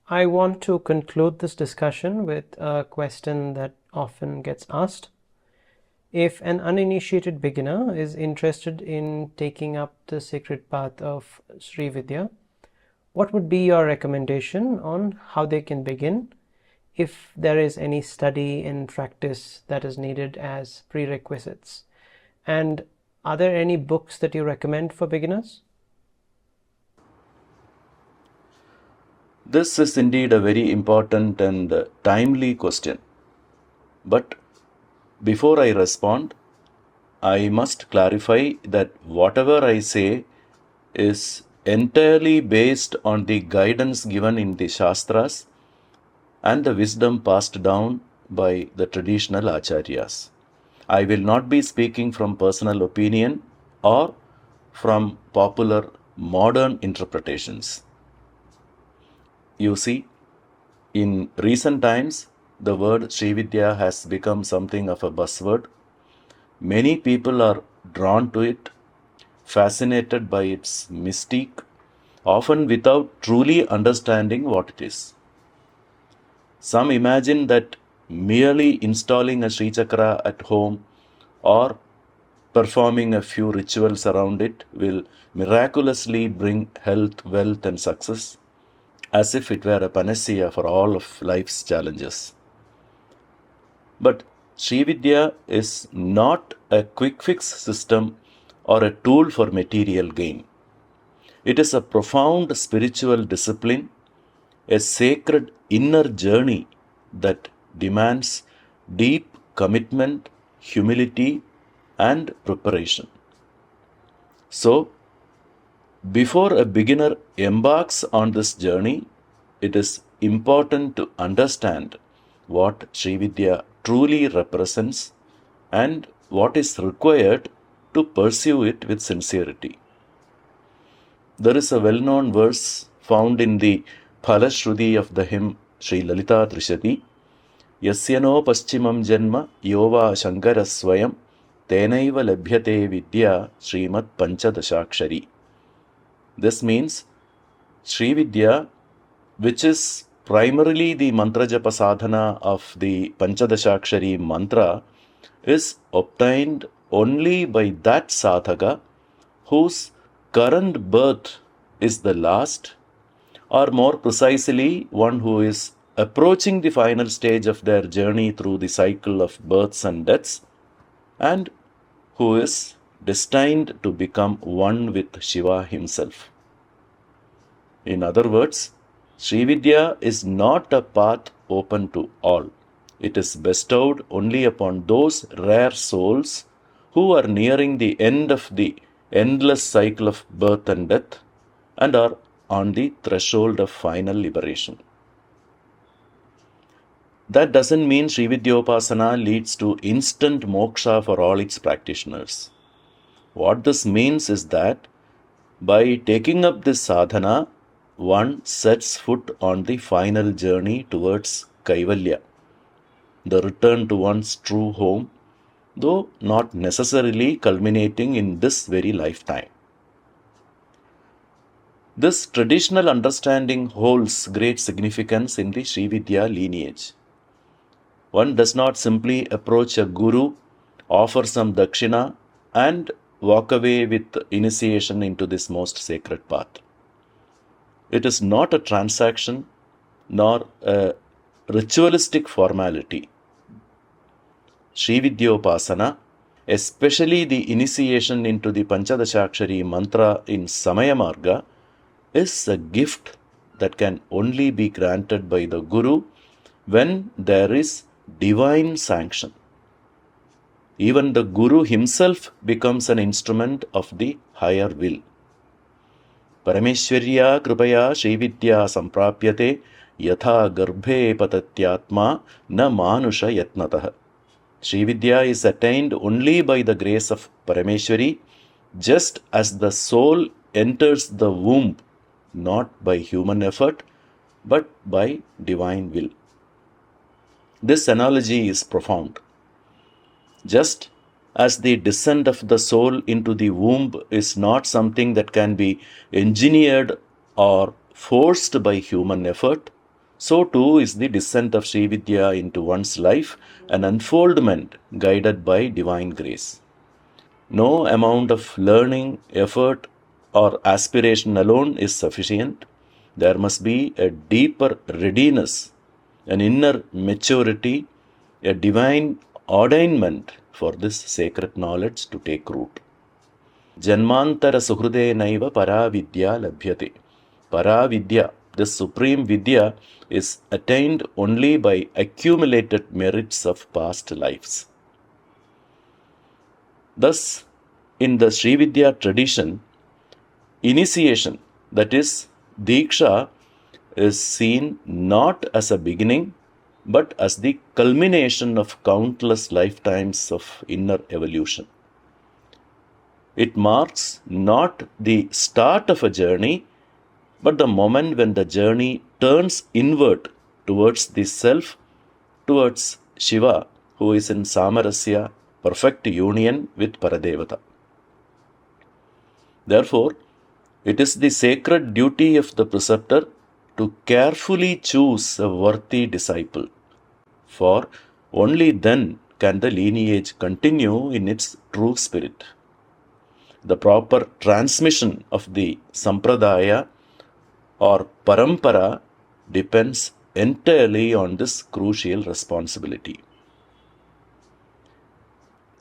I want to conclude this discussion with a question that often gets asked. If an uninitiated beginner is interested in taking up the sacred path of Sri Vidya, what would be your recommendation on how they can begin, if there is any study and practice that is needed as prerequisites? And are there any books that you recommend for beginners? This is indeed a very important and timely question. But before I respond, I must clarify that whatever I say is entirely based on the guidance given in the Shastras and the wisdom passed down by the traditional acharyas. I will not be speaking from personal opinion or from popular modern interpretations. You see, in recent times, the word Srividya has become something of a buzzword. Many people are drawn to it, fascinated by its mystique, often without truly understanding what it is. Some imagine that merely installing a Sri Chakra at home or performing a few rituals around it will miraculously bring health, wealth, and success, as if it were a panacea for all of life's challenges. But Srividya is not a quick fix system or a tool for material gain. It is a profound spiritual discipline, a sacred inner journey that demands deep commitment, humility, and preparation. So, before a beginner embarks on this journey, it is important to understand what Srividya truly represents and what is required to pursue it with sincerity. There is a well-known verse found in the Phalashruti of the hymn Sri Lalita Trishati, Yasyano paschimam janma yova shankara swayam tenaiva labhyate vidya Srimad Panchadashakshari. This means Srividya, which is primarily the mantra japa sadhana of the Panchadashakshari mantra, is obtained only by that sadhaka whose current birth is the last, or more precisely, one who is approaching the final stage of their journey through the cycle of births and deaths, and who is destined to become one with Shiva himself. In other words, Srividya is not a path open to all. It is bestowed only upon those rare souls who are nearing the end of the endless cycle of birth and death and are on the threshold of final liberation. That doesn't mean Srividyopasana leads to instant moksha for all its practitioners. What this means is that by taking up this sadhana, one sets foot on the final journey towards Kaivalya, the return to one's true home, though not necessarily culminating in this very lifetime. This traditional understanding holds great significance in the Srividya lineage. One does not simply approach a guru, offer some dakshina, and walk away with initiation into this most sacred path. It is not a transaction nor a ritualistic formality. Srividyopasana, especially the initiation into the Panchadashakshari mantra in Samaya Marga, is a gift that can only be granted by the Guru when there is divine sanction. Even the Guru himself becomes an instrument of the higher will. Parameshwarya kripaya Srividya samprapyate yatha garbhe patatyatma na manusha yatnatah. Srividya is attained only by the grace of Parameshwari, just as the soul enters the womb not by human effort but by divine will. This analogy is profound. Just as the descent of the soul into the womb is not something that can be engineered or forced by human effort, so too is the descent of Srividya into one's life an unfoldment guided by divine grace. No amount of learning, effort, or aspiration alone is sufficient. There must be a deeper readiness, an inner maturity, a divine ordainment for this sacred knowledge to take root. Janmantara suhrudenaiva paravidya labhyate. Paravidya, this supreme vidya, is attained only by accumulated merits of past lives. Thus, in the Srividya tradition, initiation, that is, Diksha, is seen not as a beginning, but as the culmination of countless lifetimes of inner evolution. It marks not the start of a journey, but the moment when the journey turns inward towards the self, towards Shiva, who is in Samarasya, perfect union with Paradevata. Therefore, it is the sacred duty of the preceptor to carefully choose a worthy disciple, for only then can the lineage continue in its true spirit. The proper transmission of the sampradaya or parampara depends entirely on this crucial responsibility.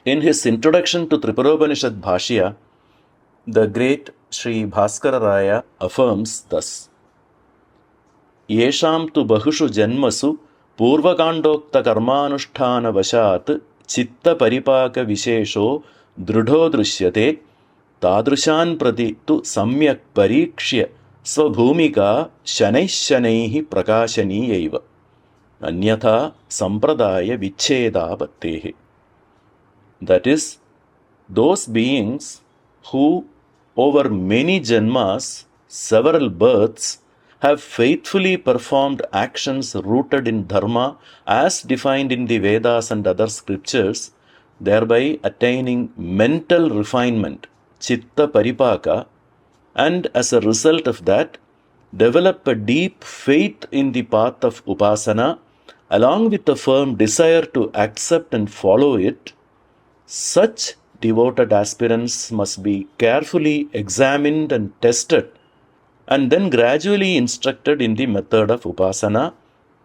In his introduction to Tripuropanishad Bhashya, the great Sri Bhaskara Raya affirms thus: Yesham tu bahushu janmasu purvakandokta karmanusthana vashat chitta paripaka vishesho drudho drishyate tadrushan prati tu samyak parikshya svabhumika shanaihi prakashaniyaiva anyatha sampradaya vicheda pattehe. That is, those beings who over many janmas, several births, have faithfully performed actions rooted in dharma as defined in the Vedas and other scriptures, thereby attaining mental refinement, chitta paripaka, and as a result of that, develop a deep faith in the path of upasana, along with a firm desire to accept and follow it. Such devoted aspirants must be carefully examined and tested, and then gradually instructed in the method of upasana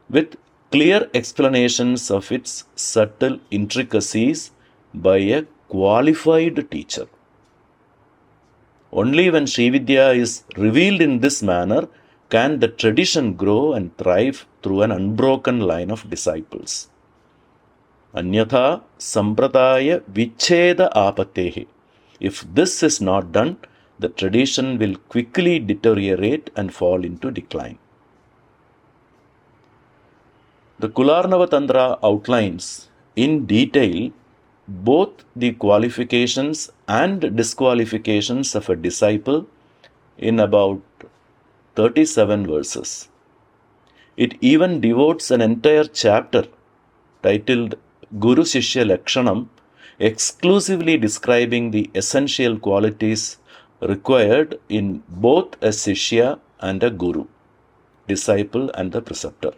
with clear explanations of its subtle intricacies by a qualified teacher. Only when Srividya is revealed in this manner can the tradition grow and thrive through an unbroken line of disciples. Anyatha sampradaya vicheda apatehe. If this is not done, the tradition will quickly deteriorate and fall into decline. The Kularnava Tantra outlines in detail both the qualifications and disqualifications of a disciple in about 37 verses. It even devotes an entire chapter titled Guru Shishya Lakshanam, exclusively describing the essential qualities required in both a Shishya and a Guru, disciple and the preceptor.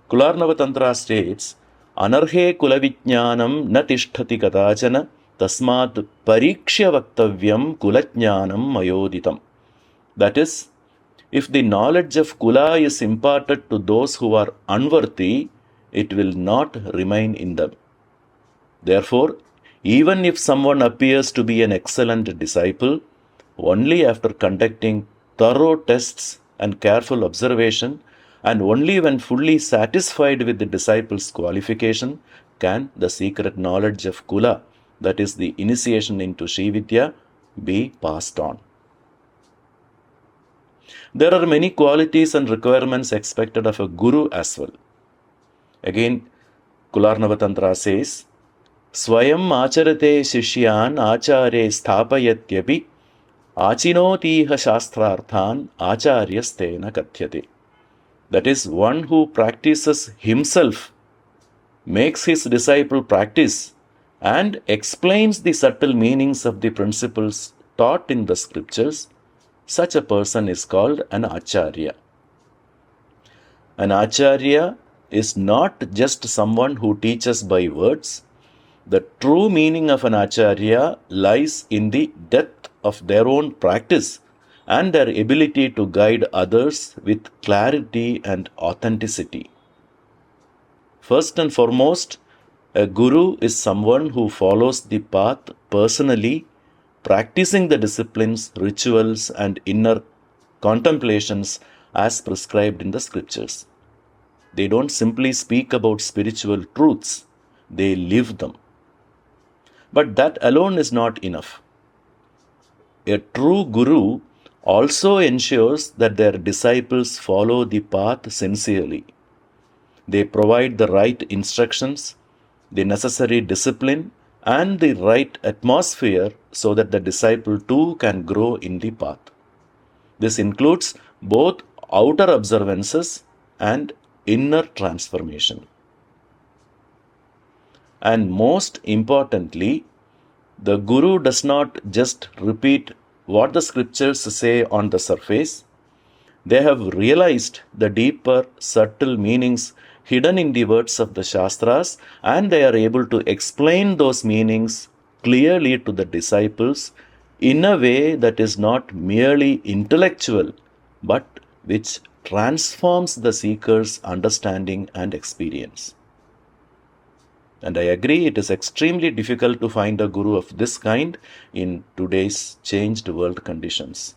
Kularnava Tantra states, Anarhe kulavijnanam na tishtati katachana tasmat parikshya vaktavyam kulajnanam mayoditam. That is, if the knowledge of kula is imparted to those who are unworthy, it will not remain in them. Therefore, even if someone appears to be an excellent disciple, only after conducting thorough tests and careful observation, and only when fully satisfied with the disciple's qualification, can the secret knowledge of kula, that is the initiation into Srividya, be passed on. There are many qualities and requirements expected of a guru as well. Again, Kularnava Tantra says, Swayam acharate shishyan achare sthapayatyapi achinotiha shastrarthan acharyastena kathyate. That is, one who practices himself, makes his disciple practice, and explains the subtle meanings of the principles taught in the scriptures, such a person is called an acharya. An Acharya is not just someone who teaches by words. The true meaning of an Acharya lies in the depth of their own practice and their ability to guide others with clarity and authenticity. First and foremost, a guru is someone who follows the path personally, practicing the disciplines, rituals, and inner contemplations as prescribed in the scriptures. They don't simply speak about spiritual truths, they live them. But that alone is not enough. A true guru also ensures that their disciples follow the path sincerely. They provide the right instructions, the necessary discipline, and the right atmosphere so that the disciple too can grow in the path. This includes both outer observances and inner transformation. And most importantly, the guru does not just repeat what the scriptures say on the surface. They have realized the deeper, subtle meanings hidden in the words of the Shastras, and they are able to explain those meanings clearly to the disciples in a way that is not merely intellectual, but which transforms the seeker's understanding and experience. And I agree, it is extremely difficult to find a guru of this kind in today's changed world conditions.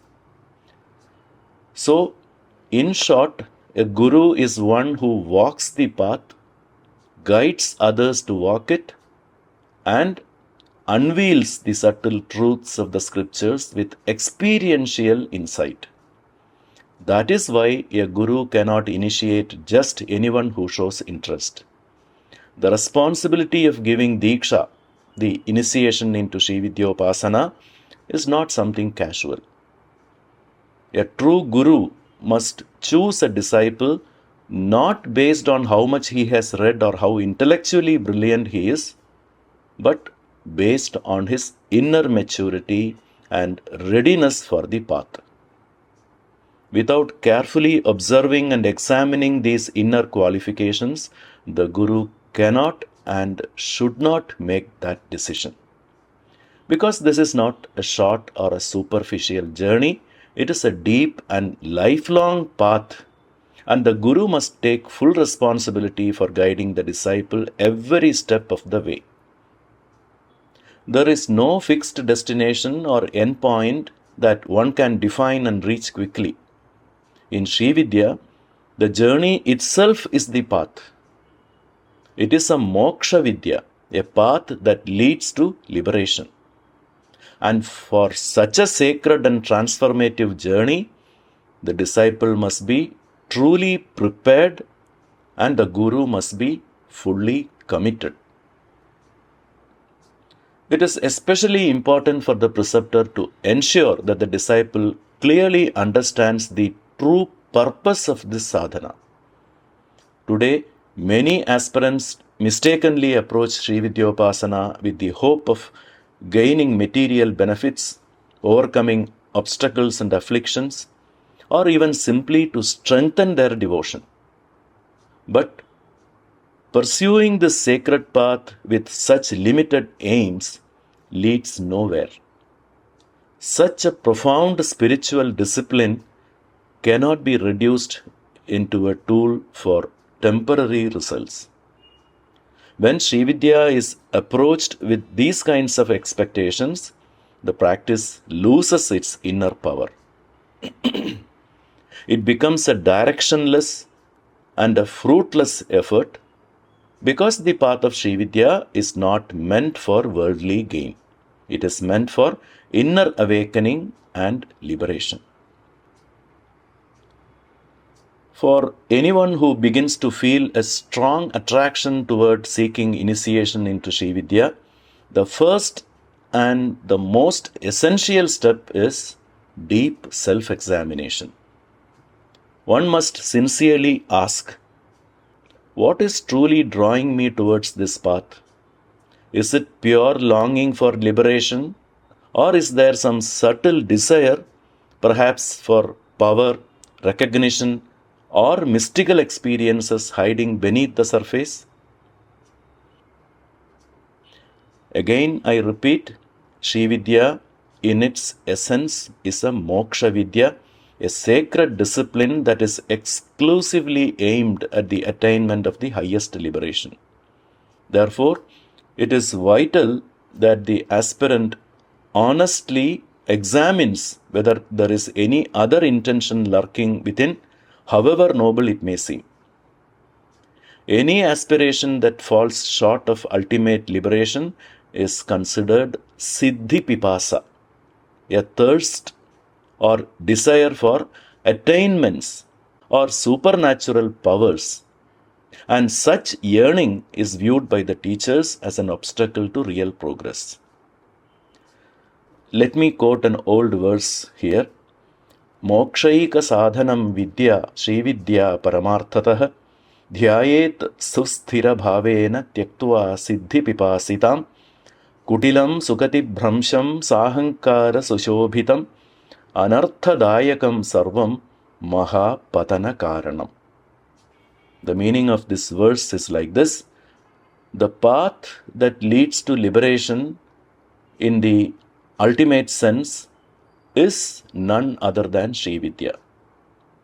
So, in short, a guru is one who walks the path, guides others to walk it, and unveils the subtle truths of the scriptures with experiential insight. That is why a guru cannot initiate just anyone who shows interest. The responsibility of giving Diksha, the initiation into Sri Vidyopasana, is not something casual. A true guru must choose a disciple not based on how much he has read or how intellectually brilliant he is, but based on his inner maturity and readiness for the path. Without carefully observing and examining these inner qualifications, the guru cannot and should not make that decision. Because this is not a short or a superficial journey, it is a deep and lifelong path, and the guru must take full responsibility for guiding the disciple every step of the way. There is no fixed destination or end point that one can define and reach quickly. In Sri Vidya, the journey itself is the path. It is a moksha vidya, a path that leads to liberation. And for such a sacred and transformative journey, the disciple must be truly prepared and the guru must be fully committed. It is especially important for the preceptor to ensure that the disciple clearly understands the true purpose of this sadhana. Today, many aspirants mistakenly approach Sri Vidyopasana with the hope of gaining material benefits, overcoming obstacles and afflictions, or even simply to strengthen their devotion. But pursuing this sacred path with such limited aims leads nowhere. Such a profound spiritual discipline cannot be reduced into a tool for temporary results. When Sri Vidya is approached with these kinds of expectations, the practice loses its inner power. It becomes a directionless and a fruitless effort because the path of Sri Vidya is not meant for worldly gain. It is meant for inner awakening and liberation. For anyone who begins to feel a strong attraction toward seeking initiation into Sri Vidya, the first and the most essential step is deep self-examination. One must sincerely ask, what is truly drawing me towards this path? Is it pure longing for liberation, or is there some subtle desire, perhaps for power, recognition, or mystical experiences hiding beneath the surface? Again, I repeat, Shri Vidya in its essence is a Moksha Vidya, a sacred discipline that is exclusively aimed at the attainment of the highest liberation. Therefore, it is vital that the aspirant honestly examines whether there is any other intention lurking within, however noble it may seem. Any aspiration that falls short of ultimate liberation is considered Siddhi Pipasa, a thirst or desire for attainments or supernatural powers, and such yearning is viewed by the teachers as an obstacle to real progress. Let me quote an old verse here. Mokshaika sadhanam vidya Sri Vidya paramarthatah ध्यायेत सुस्थिर भावेन त्यक्त्वा सिद्धि पिपासितां कुटिलं सुगति भ्रंशं साहंकार सुशोभितं अनर्थदायकं सर्वं महापतन कारणम. The meaning of this verse is like this: the path that leads to liberation in the ultimate sense is none other than Sri Vidya,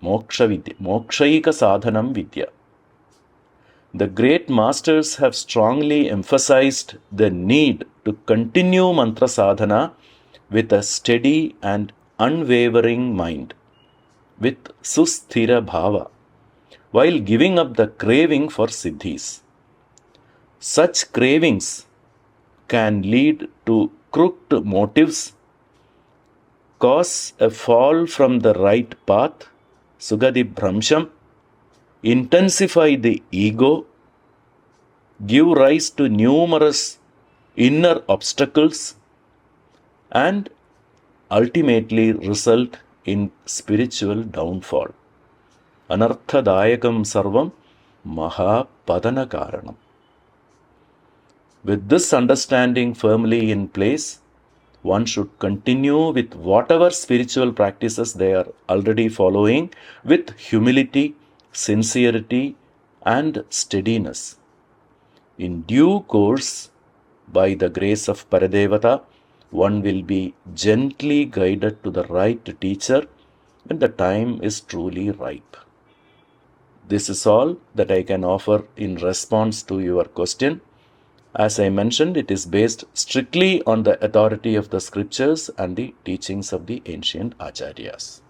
Moksha Vidya, Mokshaika Sadhanam Vidya. The great masters have strongly emphasized the need to continue mantra sadhana with a steady and unwavering mind, with susthira bhava, while giving up the craving for siddhis. Such cravings can lead to crooked motives, cause a fall from the right path, sugadi bhramsham, intensify the ego, give rise to numerous inner obstacles, and ultimately result in spiritual downfall. Anarthadayakam sarvam mahapadana karanam. With this understanding firmly in place, one should continue with whatever spiritual practices they are already following with humility, sincerity, and steadiness. In due course, by the grace of Paradevata, one will be gently guided to the right teacher when the time is truly ripe. This is all that I can offer in response to your question. As I mentioned, it is based strictly on the authority of the scriptures and the teachings of the ancient acharyas.